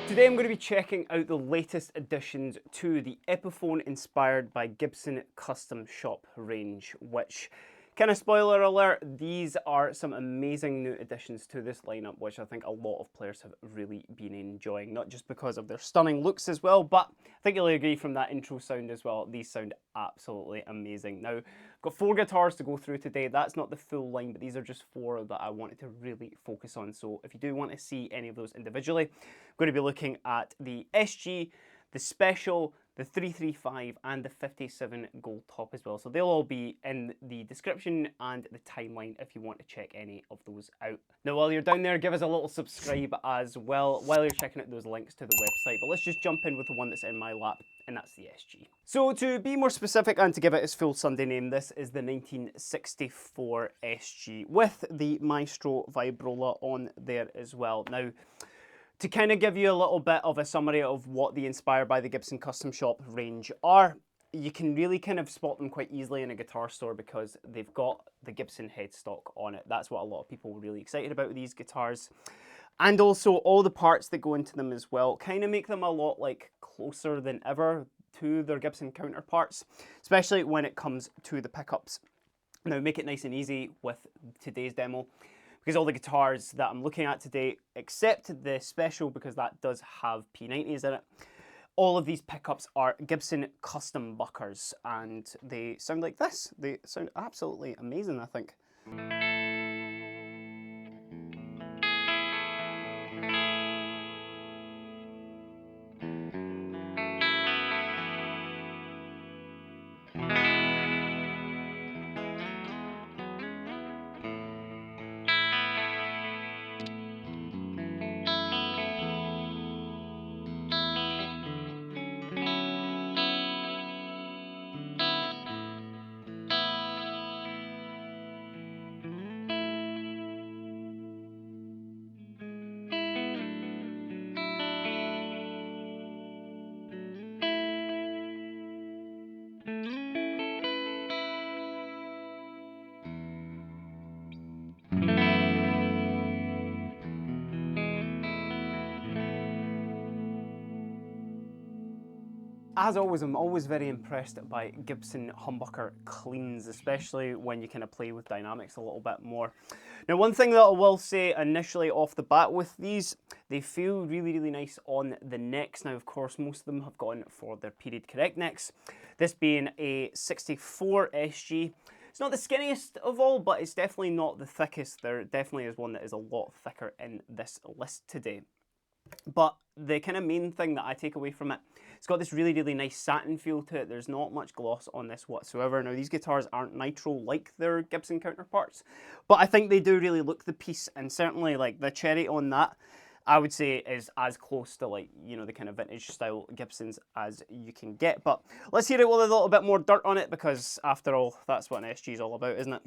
Today I'm going to be checking out the latest additions to the Epiphone inspired by Gibson Custom Shop range, which, kind of spoiler alert, these are some amazing new additions to this lineup, which I think a lot of players have really been enjoying, not just because of their stunning looks as well, but I think you'll agree from that intro sound as well, these sound absolutely amazing. Now, I've got 4 guitars to go through today. That's not the full line, but these are just 4 that I wanted to really focus on. So if you do want to see any of those individually, I'm going to be looking at the SG, the Special, the 335 and the 57 Gold Top as well. So they'll all be in the description and the timeline if you want to check any of those out. Now while you're down there, give us a little subscribe as well while you're checking out those links to the website. But let's just jump in with the one that's in my lap, and that's the SG. So to be more specific and to give it its full Sunday name, this is the 1964 SG with the Maestro Vibrola on there as well. Now, to kind of give you a little bit of a summary of what the Inspired by the Gibson Custom Shop range are, you can really kind of spot them quite easily in a guitar store because they've got the Gibson headstock on it. That's what a lot of people were really excited about with these guitars. And also all the parts that go into them as well kind of make them a lot like closer than ever to their Gibson counterparts, especially when it comes to the pickups. Now make it nice and easy with today's demo, because all the guitars that I'm looking at today, except the Special, because that does have P90s in it, all of these pickups are Gibson custom buckers, and they sound like this. They sound absolutely amazing, I think. As always, I'm always very impressed by Gibson humbucker cleans, especially when you kind of play with dynamics a little bit more. Now, one thing that I will say initially off the bat with these, they feel really, really nice on the necks. Now, of course, most of them have gone for their period correct necks. This being a 64 SG. It's not the skinniest of all, but it's definitely not the thickest. There definitely is one that is a lot thicker in this list today. But the kind of main thing that I take away from it, it's got this really, really nice satin feel to it. There's not much gloss on this whatsoever. Now, these guitars aren't nitro like their Gibson counterparts, but I think they do really look the piece, and certainly like the cherry on that, I would say is as close to like, you know, the kind of vintage style Gibsons as you can get. But let's hear it with a little bit more dirt on it, because after all, that's what an SG is all about, isn't it?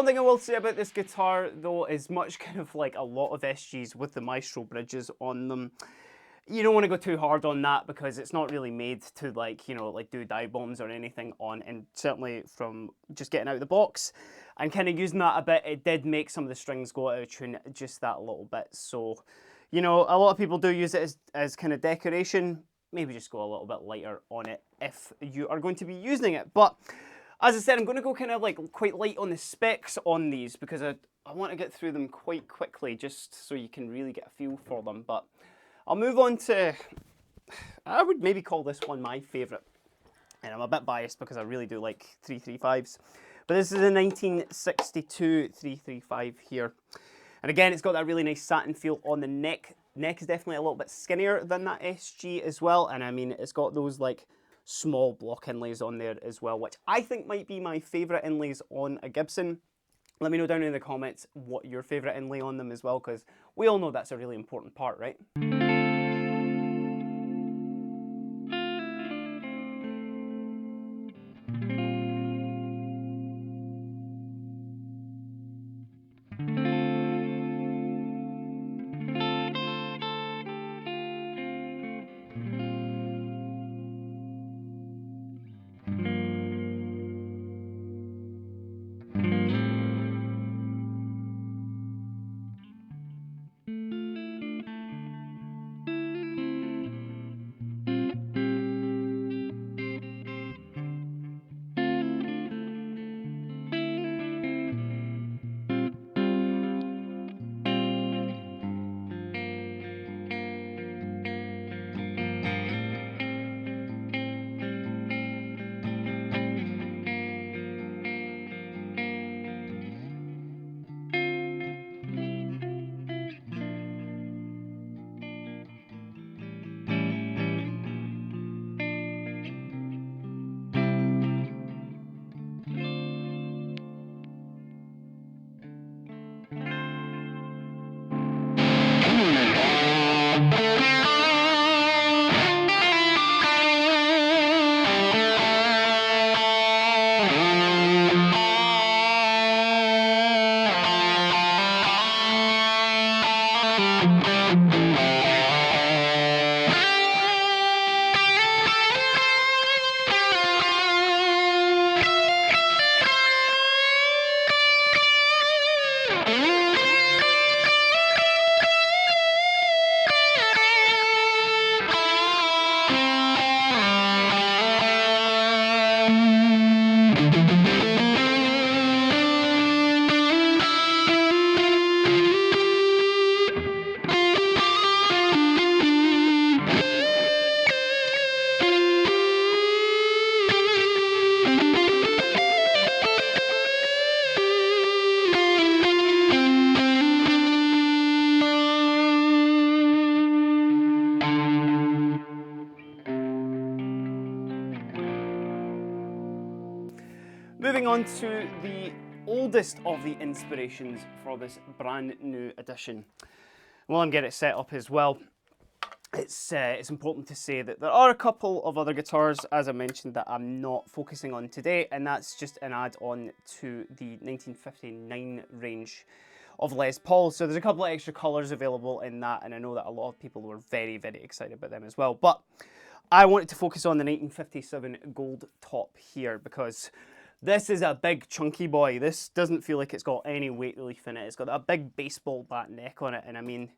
thing I will say about this guitar though is much kind of like a lot of SGs with the Maestro bridges on them. You don't want to go too hard on that because it's not really made to like, you know, like do dive bombs or anything on, and certainly from just getting out of the box and kind of using that a bit, it did make some of the strings go out of tune just that little bit. So, you know, a lot of people do use it as kind of decoration. Maybe just go a little bit lighter on it if you are going to be using it. But as I said, I'm going to go kind of like quite light on the specs on these because I want to get through them quite quickly just so you can really get a feel for them. But I'll move on to, I would maybe call this one my favourite. And I'm a bit biased because I really do like 335s. But this is a 1962 335 here. And again, it's got that really nice satin feel on the neck. Neck is definitely a little bit skinnier than that SG as well. And I mean, it's got those like small block inlays on there as well, which I think might be my favourite inlays on a Gibson. Let me know down in the comments what your favourite inlay on them as well, because we all know that's a really important part, right? Moving on to the oldest of the inspirations for this brand new edition. While I'm getting it set up as well, it's important to say that there are a couple of other guitars, as I mentioned, that I'm not focusing on today, and that's just an add-on to the 1959 range of Les Paul. So there's a couple of extra colours available in that, and I know that a lot of people were very, very excited about them as well. But I wanted to focus on the 1957 Gold Top here because this is a big chunky boy. This doesn't feel like it's got any weight relief in it. It's got a big baseball bat neck on it, and I mean,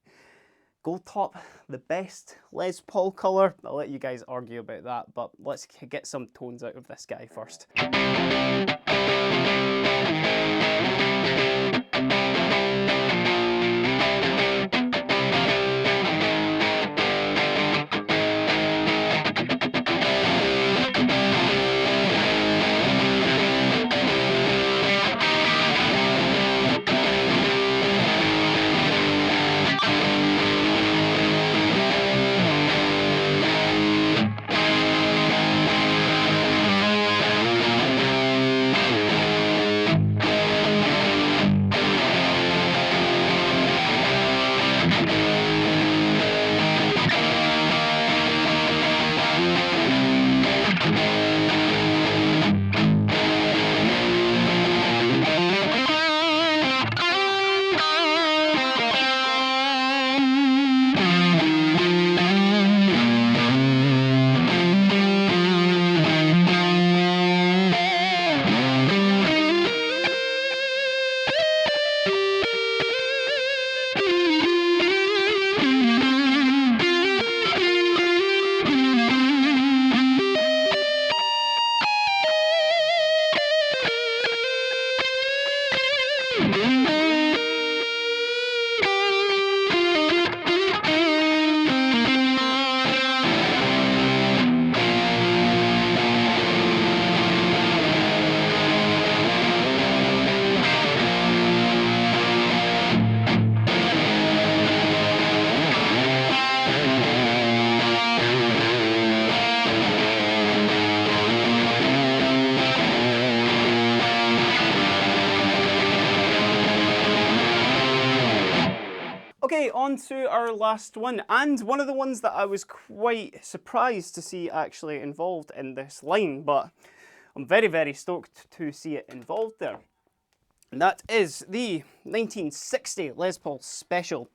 Gold Top, the best Les Paul colour. I'll let you guys argue about that, but let's get some tones out of this guy first. Okay, on to our last one, and one of the ones that I was quite surprised to see actually involved in this line, but I'm very, very stoked to see it involved there. And that is the 1960 Les Paul Special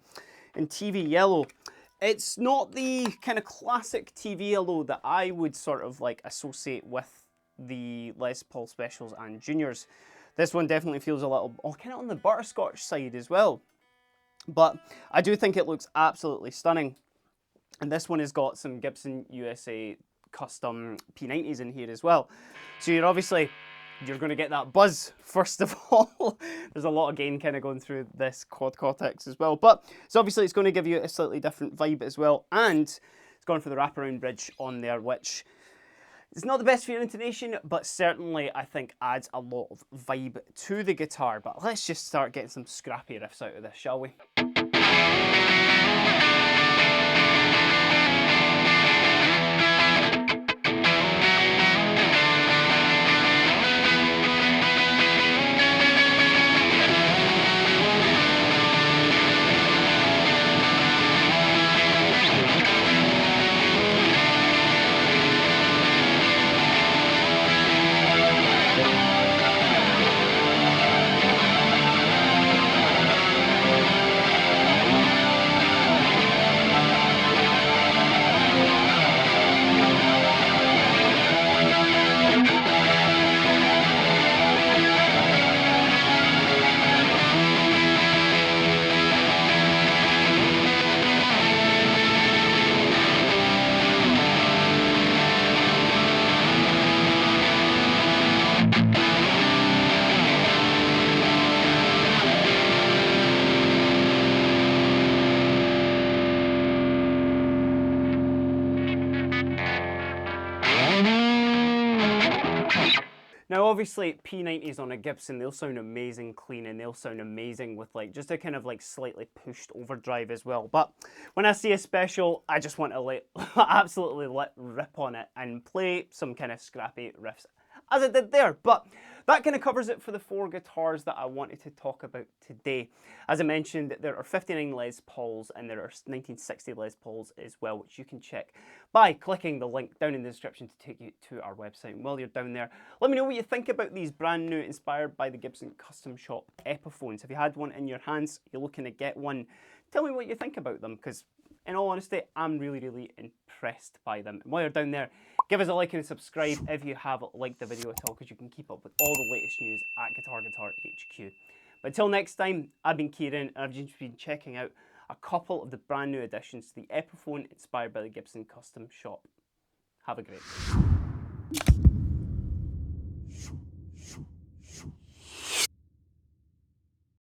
in TV yellow. It's not the kind of classic TV yellow that I would sort of like associate with the Les Paul Specials and Juniors. This one definitely feels a little, kind of on the butterscotch side as well. But I do think it looks absolutely stunning. And this one has got some Gibson USA custom P90s in here as well. So you're going to get that buzz, first of all. There's a lot of gain kind of going through this quad cortex as well. But so obviously it's going to give you a slightly different vibe as well. And it's gone for the wraparound bridge on there, which is not the best for your intonation, but certainly I think adds a lot of vibe to the guitar. But let's just start getting some scrappy riffs out of this, shall we? Now obviously P90s on a Gibson, they'll sound amazing clean and they'll sound amazing with like just a kind of like slightly pushed overdrive as well. But when I see a special, I just want to absolutely let rip on it and play some kind of scrappy riffs as I did there. But that kind of covers it for the 4 guitars that I wanted to talk about today. As I mentioned, there are 59 Les Pauls and there are 1960 Les Pauls as well, which you can check by clicking the link down in the description to take you to our website. And while you're down there, let me know what you think about these brand new, inspired by the Gibson Custom Shop Epiphones. Have you had one in your hands? You're looking to get one? Tell me what you think about them, because in all honesty, I'm really, really impressed by them. And while you're down there, give us a like and a subscribe if you have liked the video at all, because you can keep up with all the latest news at Guitar HQ. But until next time, I've been Kieran, and I've just been checking out a couple of the brand new additions to the Epiphone inspired by the Gibson Custom Shop. Have a great day.